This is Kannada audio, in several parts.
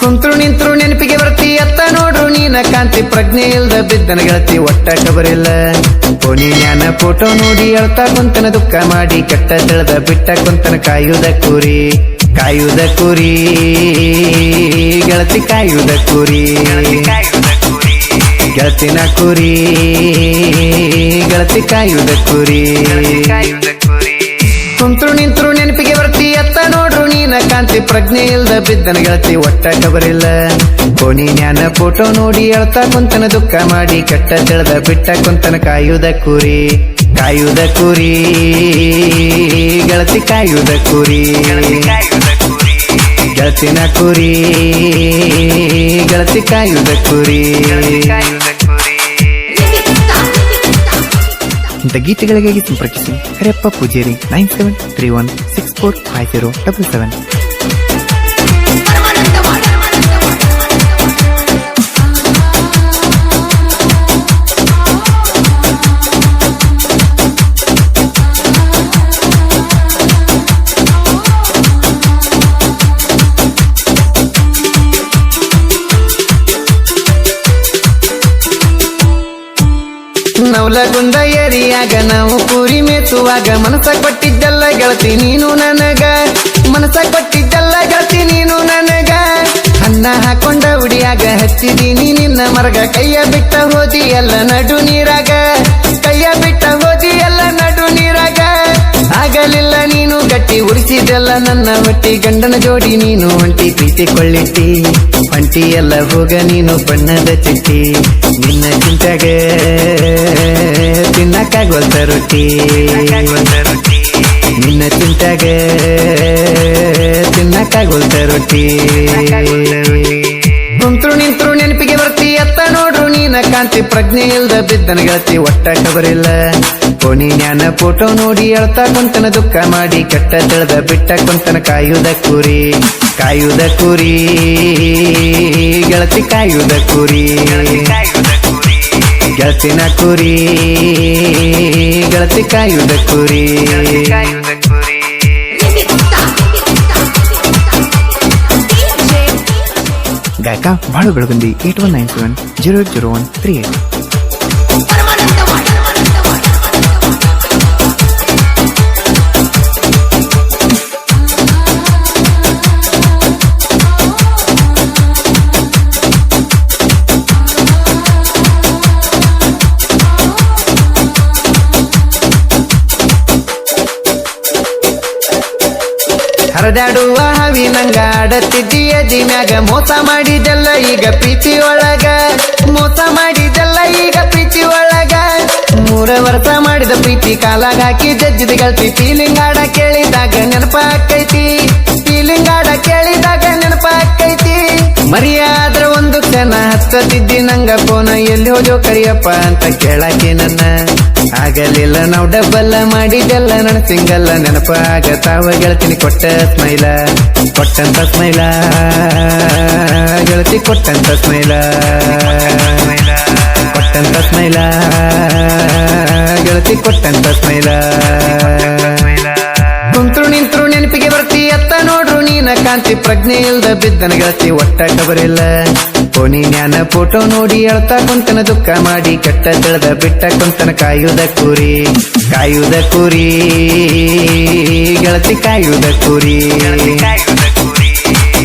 ಕುಂತ್ರು ನಿಂತ್ರು ನೆನಪಿಗೆ ಬರ್ತಿ ಅತ್ತ ನೋಡ್ರು ನೀನ ಕಾಂತಿ ಪ್ರಜ್ಞೆ ಇಲ್ದ ಬಿದ್ದನ ಗೆಳತಿ ಒಟ್ಟ ಕಬರಿಲ್ಲ ಪೋನಿ ಜ್ಞಾನ ಫೋಟೋ ನೋಡಿ ಅಳ್ತಾ ಕುಂತನ ದುಃಖ ಮಾಡಿ ಕೆಟ್ಟ ತಿಳಿದ ಬಿಟ್ಟ ಕುಂತನ ಕಾಯುವುದ ಕುರಿ ಗೆಳತಿ ಕಾಯುವುದ ಕುರಿ ಗೆಳತಿನ ಕುರಿ ಗೆಳತಿ ಕಾಯುವುದ ಕುರಿ ಕುಂತ್ರು ನಿಂತ್ರು ನೆನಪಿಗೆ ಬರ್ತಿ ಅತ್ತ ನೋಡ್ರು ನೀನ ಕಾಂತಿ ಪ್ರಜ್ಞೆ ಇಲ್ದ ಬಿದ್ದನ ಗೆಳತಿ ಒಟ್ಟ ಕಬರಿಲ್ಲ ಪೋನಿ ಜ್ಞಾನ ಫೋಟೋ ನೋಡಿ ಅಳ್ತಾ ಕುಂತನ ದುಃಖ ಮಾಡಿ ಕೆಟ್ಟ ತಿಳಿದ ಬಿಟ್ಟ ಕುಂತನ ಕಾಯುವುದ ಕುರಿ ಗೆಳತಿ ಕಾಯುವುದ ಕುರಿ ಗೆಳತಿನ ಕುರಿ ಗೆಳತಿ ಕಾಯುವುದ ಕುರಿ ಇಂಥ ಗೀತೆಗಳಿಗಾಗಿ ಸಂಪರ್ಕಿಸಿ ಹರಿಯಪ್ಪ ಪೂಜೇರಿ 9731645077. ನವಲಗುಂದ ಏರಿಯಾಗ ನಾವು ಕುರಿ ಮೇಸುವಾಗ ಮನಸ ಕೊಟ್ಟಿದ್ದಲ್ಲ ಗೆಳತಿ ನೀನು ನನಗ ಅನ್ನ ಹಾಕೊಂಡ ಉಡಿಯಾಗ ಹಚ್ಚಿದೀನಿ ನಿನ್ನ ಮರಗ ಕೈಯ ಬಿಟ್ಟ ಹೋದಿ ಎಲ್ಲ ನಡು ನೀರಾಗ ಆಗಲಿಲ್ಲ ನೀನು ಗಟ್ಟಿ ಉರಿಸಿದಲ್ಲ ನನ್ನ ಹೊಟ್ಟಿ ಗಂಡನ ಜೋಡಿ ನೀನು ಹೊಂಟಿ ಪ್ರೀತಿ ಕೊಳ್ಳಿಟ್ಟಿ ಹೊಂಟಿ ಎಲ್ಲ ಹೋಗ ನೀನು ಬಣ್ಣದ ಚಿಟ್ಟಿ ನಿನ್ನ ಚಿಂತೆಗ ತಿನ್ನಕ್ಕಾಗೋಲ್ತ ರೊಟ್ಟಿ ನಿನ್ನ ಚಿಂತೆಗ ತಿನ್ನಕ್ಕಾಗೋಲ್ತ ರೊಟ್ಟಿ ಕುಂತ್ರು ನಿಂತ್ರು ನೆನಪಿಗೆ ಬರ್ತಿ ಅತ್ತ ನೋಡ್ರು ನೀನ ಕಾಂತಿ ಪ್ರಜ್ಞೆ ಇಲ್ದ ಬಿದ್ದನ ಗೆಳತಿ ಒಟ್ಟ ಕಬರಿಲ್ಲ ಪೋನಿ ಜ್ಞಾನ ಫೋಟೋ ನೋಡಿ ಅಳ್ತಾ ಕುಂತನ ದುಃಖ ಮಾಡಿ ಕೆಟ್ಟ ತಿಳಿದ ಬಿಟ್ಟ ಕುಂತನ ಕಾಯುವುದ ಕುರಿ ಗೆಳತಿ ಕಾಯುವುದ ಕುರಿ ಗೆಳತಿನ ಕುರಿ ಗೆಳತಿ ಕಾಯುವುದ ಕುರಿ ಗಾಯಕ ಬಾಳು ಬೆಳಗುಂದಿ 8197080138. ಹರದಾಡುವ ಹವಿ ನಂಗ ಆಡತ್ತಿದ್ದೀಯ ದಿಮ್ಯಾಗ ಮೋಸ ಮಾಡಿದೆಲ್ಲ ಈಗ ಪ್ರೀತಿ ಒಳಗ 3 ವರ್ಷ ಮಾಡಿದ ಪ್ರೀತಿ ಕಾಲಾಗ ಹಾಕಿ ಜಜ್ಜಿದ ಗೆಳತಿ ಫೀಲಿಂಗ್ ಆಡ ಕೇಳಿದಾಗ ನೆನಪ ಆಕೈತಿ ಮರಿಯಾದ್ರ ಒಂದು ಕ್ಷಣ ಹಚ್ಚತಿದ್ದಿ ನಂಗ ಫೋನ ಎಲ್ಲಿ ಹೋಜೋ ಕರಿಯಪ್ಪ ಅಂತ ಕೇಳಾಕಿ ನನ್ನ ಆಗಲಿಲ್ಲ ನಾವು ಡಬ್ಬಲ್ಲ ಮಾಡಿದೆಲ್ಲ ನನ್ನ ಸಿಂಗಲ್ಲ ನೆನಪ ಆಗತಾವ ಗೆಳತಿನಿ ಕೊಟ್ಟಂತ ಸ್ಮೈಲ ಗೆಳತಿ ಕೊಟ್ಟಂತ ಸ್ಮೈಲ ಗೆಳತಿ ಕೊಟ್ಟಂತ ಸ್ಮೈಲ ಕುಂತ್ರು ನಿಂತ್ರು ನೆನಪಿಗೆ ಬರ್ತಿ ಅತ್ತ ನೋಡ್ರು ನೀನ ಕಾಂತಿ ಪ್ರಜ್ಞೆ ಇಲ್ದ ಬಿದ್ದನ ಗೆಳತಿ ಒಟ್ಟ ಕಬರಿಲ್ಲ ಪೋನಿ ಜ್ಞಾನ ಫೋಟೋ ನೋಡಿ ಅಳ್ತಾ ಕುಂತನ ದುಃಖ ಮಾಡಿ ಕೆಟ್ಟ ತಿಳಿದ ಬಿಟ್ಟ ಕುಂತನ ಕಾಯುವುದ ಕುರಿ ಗೆಳತಿ ಕಾಯುವುದ ಕುರಿ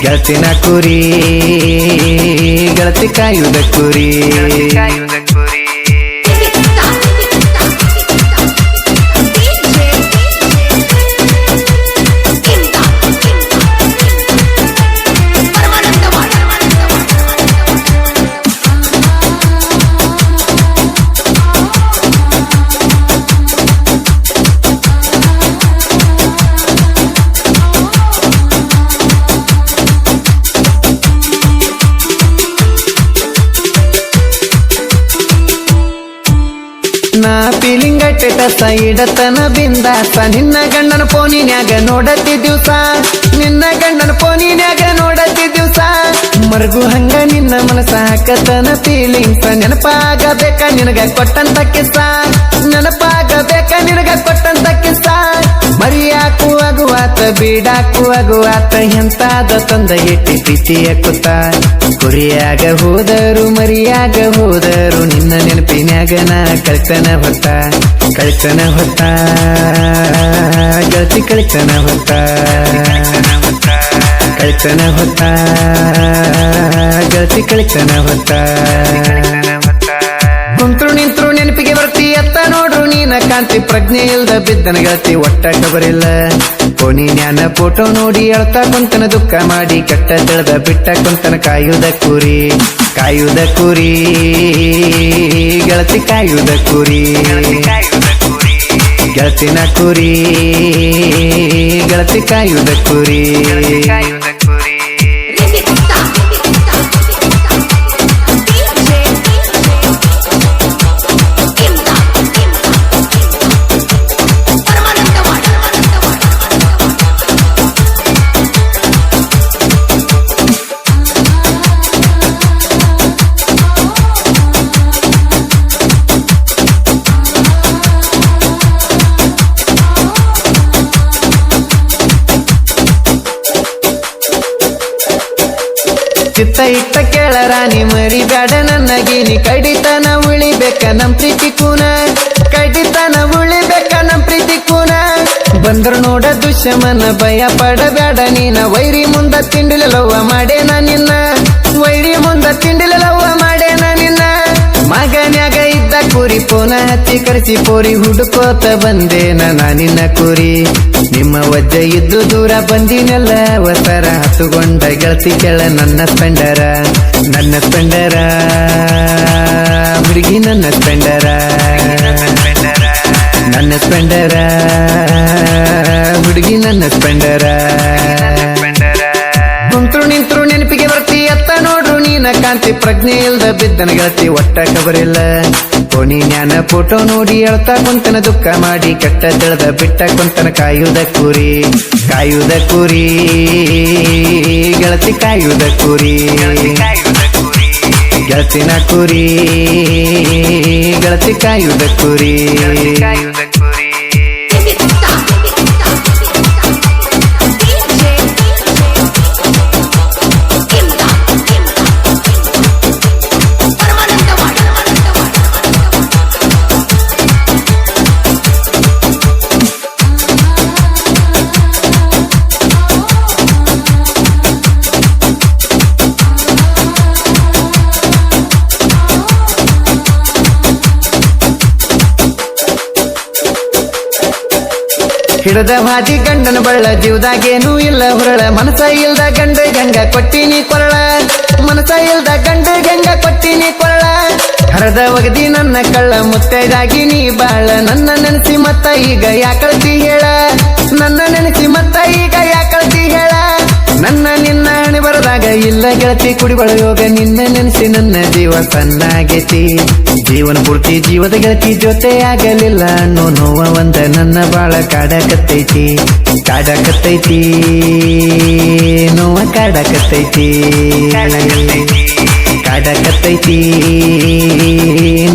ಗೆಳತಿನ ಕುರಿ ಗೆಳತಿ ಕಾಯುವುದ ಕುರಿ ನಾ ಫೀಲಿಂಗ್ ಟೆಟಸ ಇಡತನ ಬಿಂದಾಸ ನಿನ್ನ ಗಂಡನ ಫೋನಿನ್ಯಾಗ ನೋಡತಿ ದಿವ್ಸ ಮರ್ಗು ಹಂಗ ನಿನ್ನ ಮನಸ ಹಾಕತನ ಫೀಲಿಂಗ್ಸ ನೆನಪಾಗಬೇಕ ನಿನಗ ಕೊಟ್ಟಂತ ಕಿಸ್ಸ ಮರಿಯಾಕು ಅಗುವಾತ ಬೀಡಾಕು ಅಗುವಾತ ಎಂತಾದ ತಂದ ಎಟ್ಟಿ ಪ್ರೀತಿಯ ಕುತ್ತ ಕುರಿಯಾಗ ಹೋದರು ಮರಿಯಾಗ ಹೋದರು ನಿನ್ನ ನೆನಪಿನ್ಯಾಗ ನಾ ಕಳ್ತನ ಹೊತ್ತ ಗೆಳತಿ ಕಳ್ತನ ಹೊತ್ತ ಗೆಳತಿ ಕಳ್ತನ ಹೊತ್ತ ಕುಂತ್ರು ನಿಂತ್ರು ನೆನಪಿಗೆ ಬರ್ತಿ ಅತ್ತ ನೋಡ್ರು ನೀನ ಕಾಂತಿ ಪ್ರಜ್ಞೆ ಇಲ್ದ ಬಿದ್ದನ ಗೆಳತಿ ಒಟ್ಟ ಕಬರಿಲ್ಲ ಕೋಣಿ ಜ್ಞಾನ ಫೋಟೋ ನೋಡಿ ಅಳ್ತಾ ಕುಂತನ ದುಃಖ ಮಾಡಿ ಕೆಟ್ಟ ತಿಳಿದ ಬಿಟ್ಟ ಕುಂತನ ಕಾಯುವುದ ಕುರಿ ಗೆಳತಿ ಕಾಯುವುದ ಕುರಿ ಗೆಳತಿನ ಕುರಿ ಗೆಳತಿ ಕಾಯುವುದ ಕುರಿ ಚಿತ್ತ ಇಟ್ಟ ಕೇಳ ರಾಣಿ ಮರಿ ಬ್ಯಾಡ ನನ್ನಗೀನಿ ಕಡಿತನ ಉಳಿಬೇಕ ನಮ್ ಪ್ರೀತಿ ಕೂನ ಕಡಿತನ ಉಳಿಬೇಕ ನಮ್ ಪ್ರೀತಿ ಕೂನ ಬಂದ್ರು ನೋಡ ದುಶ್ಮನ ಭಯ ಪಡಬ್ಯಾಡ ನೀನ ವೈರಿ ಮುಂದ ತಿಂಡಿಲವ್ವ ಮಾಡೇನ ನಿನ್ನ ವೈರಿ ಮುಂದ ತಿಂಡಿಲವ್ವ ಮಾಡೇನ ನಿನ್ನ ಮಗನ್ಯಾಗ ಇದ್ದ ಕುರಿ ಪೋನ ಹಚ್ಚಿ ಕರೆಸಿ ಪೋರಿ ಹುಡುಕೋತ ಬಂದೇನ ನಿನ್ನ ಕುರಿ ನಿಮ್ಮ ವಜ್ಜೆ ಇದ್ದು ದೂರ ಬಂದಿನೆಲ್ಲ ಅವಸರ ಹತ್ತುಕೊಂಡ ಗೆಳತಿ ಕೆಳ ನನ್ನ ಸ್ಪೆಂಡರ ಹುಡುಗಿ ನನ್ನ ಸ್ಪೆಂಡರ ಹುಡುಗಿ ನನ್ನ ಸ್ಪೆಂಡರ ಕುಂತ್ರು ನಿಂತ್ರು ನೆನಪಿಗೆ ಬರ್ತಿ ಅತ್ತ ನೋಡ್ರು ನೀನ ಕಾಂತಿ ಪ್ರಜ್ಞೆ ಇಲ್ದ ಬಿದ್ದನ ಗೆಳತಿ ಒಟ್ಟ ಕಬರಿಲ್ಲ ಕೋಣಿ ಜ್ಞಾನ ಫೋಟೋ ನೋಡಿ ಅಳ್ತಾ ಕುಂತನ ದುಃಖ ಮಾಡಿ ಕೆಟ್ಟ ತಿಳಿದ ಬಿಟ್ಟ ಕುಂತನ ಕಾಯುವುದ ಕುರಿ ಗೆಳತಿ ಕಾಯುವುದ ಕುರಿ ಗೆಳತಿನ ಕುರಿ ಗೆಳತಿ ಕಾಯುವುದ ಕುರಿ ಹಿಡದ ಹಾದಿ ಗಂಡನ ಬಳ್ಳ ಜೀವದಾಗೇನೂ ಇಲ್ಲ ಹೊರಳ ಮನಸ ಇಲ್ದ ಗಂಡ ಗಂಗ ಕೊಟ್ಟಿನಿ ಕೊರಳ ಮನಸ ಇಲ್ದ ಗಂಡ ಗಂಗ ಕೊಟ್ಟಿನಿ ಕೊರಳ ಹರದ ಒಗದಿ ನನ್ನ ಕಳ್ಳ ಮುತ್ತೈದಾಗಿ ನೀ ಬಾಳ ನನ್ನ ನೆನೆಸಿ ಮತ್ತ ಈಗ ಯಾಕಳ್ತಿ ಹೇಳ ನನ್ನ ನೆನೆಸಿ ಮತ್ತ ಈಗ ಯಾಕಳ್ತಿ ಹೇಳ ನನ್ನ ನಿನ್ನ ಹಣೆ ಬರದಾಗ ಇಲ್ಲ ಗೆಳತಿ ಕುಡಿಬಳ ಯೋಗ ನಿನ್ನ ನೆನೆಸಿ ನನ್ನ ಜೀವ ಸಣ್ಣಾಗೈತಿ ಜೀವನ ಪೂರ್ತಿ ಜೀವದ ಗೆಳತಿ ಜೊತೆ ಆಗಲಿಲ್ಲ ಅನ್ನೋ ನೋವ ಒಂದ ನನ್ನ ಬಾಳ ಕಾಡಕತ್ತೈತಿ ನೋವ ಕಾಡಕತ್ತೈತಿ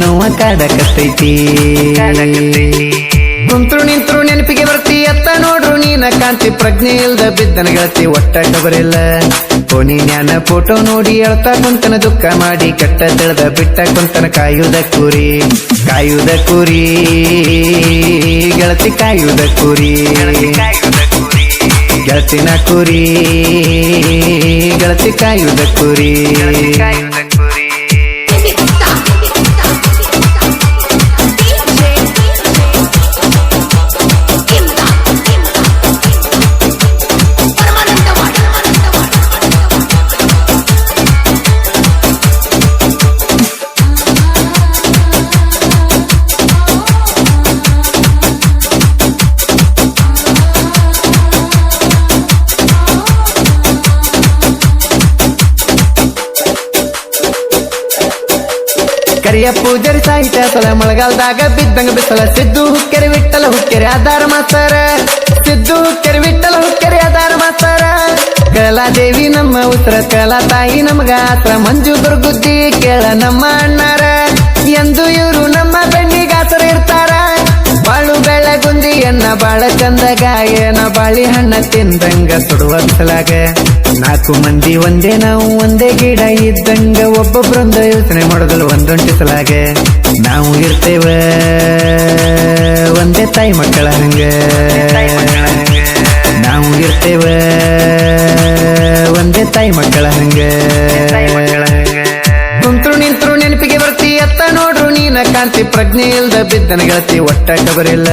ನೋವ ಕಾಡಕತ್ತೈತಿ ಕುಂತ್ರು ನಿಂತ್ರು ನೆನಪಿಗೆ ಬರ್ತಿ ಅತ್ತ ನೋಡ್ರು ನೀನ ಕಾಂತಿ ಪ್ರಜ್ಞೆ ಇಲ್ದ ಬಿದ್ದನ ಗೆಳತಿ ಒಟ್ಟ ಕಬರಿಲ್ಲ ಕೋಣಿ ಜ್ಞಾನ ಫೋಟೋ ನೋಡಿ ಅಳ್ತಾ ಕುಂತನ ದುಃಖ ಮಾಡಿ ಕೆಟ್ಟ ತಿಳಿದ ಬಿಟ್ಟ ಕುಂತನ ಕಾಯುವುದ ಕುರಿ ಗೆಳತಿ ಕಾಯುವುದ ಕುರಿ ಗೆಳತಿನ ಕುರಿ ಗೆಳತಿ ಕಾಯುವುದ ಕುರಿ ಕರಿಯ ಪೂಜಾರಿ ಸಾಹಿತ್ಯ ಸಲ ಮಳೆಗಾಲದಾಗ ಬಿದ್ದಂಗ ಬಿಸಲ ಸಿದ್ದು ಹುಕ್ಕೆರೆ ವಿಟ್ಟಲ ಹುಕ್ಕೆರೆ ಆಧಾರ ಮಾಸ್ತರ ಸಿದ್ದು ಹುಕ್ಕೆರೆ ವಿಟ್ಟಲ ಹುಕ್ಕೆರೆ ಆಧಾರ ಮಾಸ್ತರ ಕಲಾದೇವಿ ನಮ್ಮ ಉತ್ತರ ಕಲಾ ತಾಯಿ ನಮಗ ಆತ್ರ ಮಂಜು ದುರ್ಗುದ್ದಿ ಕೇಳ ನಮ್ಮ ಅಣ್ಣಾರ ಎಂದು ಇವರು ನಮ್ಮ ಬೆಣ್ಣಿಗಾಸರ ಇರ್ತಾರ ಬಾಳು ಬೆಳ ಗುಂದಿಯನ್ನ ಬಾಳ ಚಂದ ಗಾಯನ ಬಾಳಿ ಹಣ್ಣ ತಿಂದಂಗ ಸುಡುವ ಬಿಸಲಾಗ 4 ಮಂದಿ ಒಂದೇ ನಾವು ಒಂದೇ ಗಿಡ ಇದ್ದಂಗ ಒಬ್ಬೊಬ್ರೊಂದ ಯೋಚನೆ ಮಾಡೋದಲ್ಲ ಒಂದೊಂಟಿಸಲಾಗ ನಾವು ಇರ್ತೇವ ಒಂದೇ ತಾಯಿ ಮಕ್ಕಳ ಹಂಗ ನಾವು ಇರ್ತೇವ ಒಂದೇ ತಾಯಿ ಮಕ್ಕಳ ಹಂಗ ಕುಂತ್ರು ನಿಂತ್ರು ನೆನಪಿಗೆ ಬರ್ತಿ ಅತ್ತ ನೋಡ್ರು ನೀನ ಕಾಂತಿ ಪ್ರಜ್ಞೆ ಇಲ್ದ ಬಿದ್ದನ ಗೆಳತಿ ಒಟ್ಟ ಕಬರಿಲ್ಲ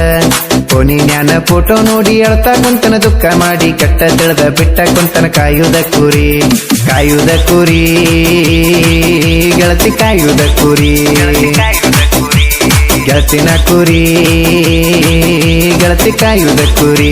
ಫೋನಿ ಜ್ಞಾನ ಫೋಟೋ ನೋಡಿ ಅಳ್ತಾ ಕುಂತನ ದುಃಖ ಮಾಡಿ ಕೆಟ್ಟ ತಿಳಿದ ಬಿಟ್ಟ ಕುಂತನ ಕಾಯುವುದ ಕುರಿ ಗೆಳತಿ ಕಾಯುವುದ ಕುರಿ ಗೆಳತಿನ ಕುರಿ ಗೆಳತಿ ಕಾಯುವುದ ಕುರಿ